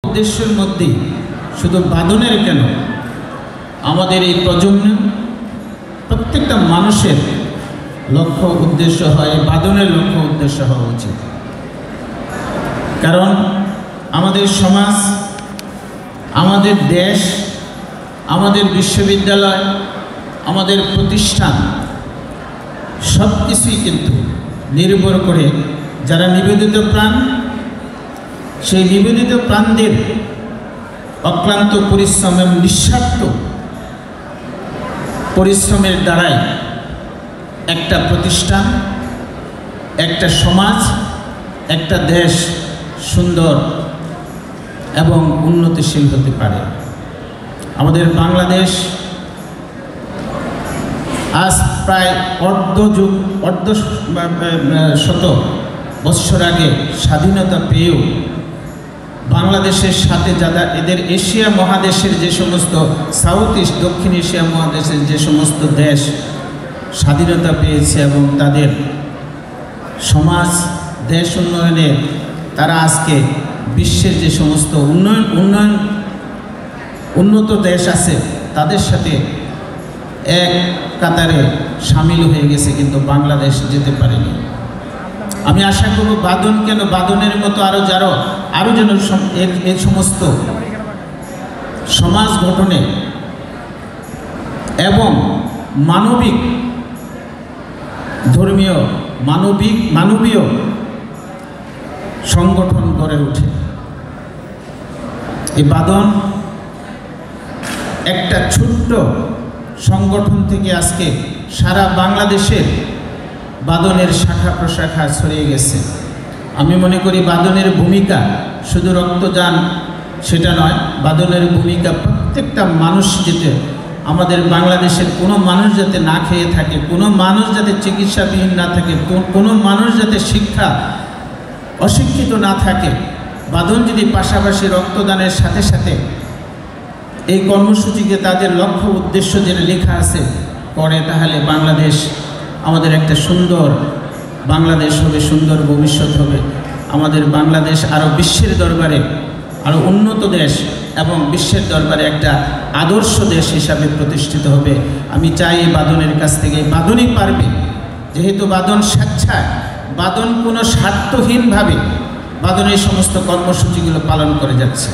উদ্দেশ্যের মধ্যে শুধু বাদনের কেন, আমাদের এই প্রজন্ম প্রত্যেকটা মানুষের লক্ষ্য উদ্দেশ্য হয় বাদনের লক্ষ্য উদ্দেশ্য হওয়া উচিত। কারণ আমাদের সমাজ, আমাদের দেশ, আমাদের বিশ্ববিদ্যালয়, আমাদের প্রতিষ্ঠান সব কিছুই কিন্তু নির্ভর করে যারা নিবেদিত প্রাণ, সেই নিবেদিত প্রাণদের অক্লান্ত পরিশ্রম এবং নিঃস্বার্থ পরিশ্রমের দ্বারাই একটা প্রতিষ্ঠান, একটা সমাজ, একটা দেশ সুন্দর এবং উন্নতিশীল হতে পারে। আমাদের বাংলাদেশ আজ প্রায় অর্ধ শত বৎসর আগে স্বাধীনতা পেয়েও বাংলাদেশের সাথে যারা এদের এশিয়া মহাদেশের যে সমস্ত সাউথ ইস্ট দক্ষিণ এশিয়া মহাদেশের যে সমস্ত দেশ স্বাধীনতা পেয়েছে এবং তাদের সমাজ দেশ উন্নয়নে তারা আজকে বিশ্বের যে সমস্ত উন্নত দেশ আছে তাদের সাথে এক কাতারে সামিল হয়ে গেছে, কিন্তু বাংলাদেশ যেতে পারেনি। আমি আশা করব বাদন কেন, বাদনের মতো আরও যেন এই সমস্ত সমাজ গঠনে এবং মানবিক ধর্মীয় মানবীয় সংগঠন গড়ে ওঠে। এই বাদন একটা ছোট্ট সংগঠন থেকে আজকে সারা বাংলাদেশের বাদনের শাখা প্রশাখা ছড়িয়ে গেছে। আমি মনে করি বাদনের ভূমিকা শুধু রক্তদান সেটা নয়, বাদনের ভূমিকা প্রত্যেকটা মানুষ যেতে, আমাদের বাংলাদেশের কোনো মানুষ যাতে না খেয়ে থাকে, কোনো মানুষ যাতে চিকিৎসাবিহীন না থাকে, কোনো মানুষ যাতে অশিক্ষিত না থাকে, বাদন যদি পাশাপাশি রক্তদানের সাথে সাথে এই কর্মসূচিকে তাদের লক্ষ্য উদ্দেশ্য যেটা লেখা আছে করে, তাহলে বাংলাদেশ আমাদের একটা সুন্দর বাংলাদেশ হবে, সুন্দর ভবিষ্যৎ হবে। আমাদের বাংলাদেশ আরও বিশ্বের দরবারে আরও উন্নত দেশ এবং বিশ্বের দরবারে একটা আদর্শ দেশ হিসাবে প্রতিষ্ঠিত হবে। আমি চাই এই বাদনের কাছ থেকে, বাদনই পারবে, যেহেতু বাদন স্বেচ্ছায়, বাদন কোনো স্বার্থহীনভাবে বাদন এই সমস্ত কর্মসূচিগুলো পালন করে যাচ্ছে।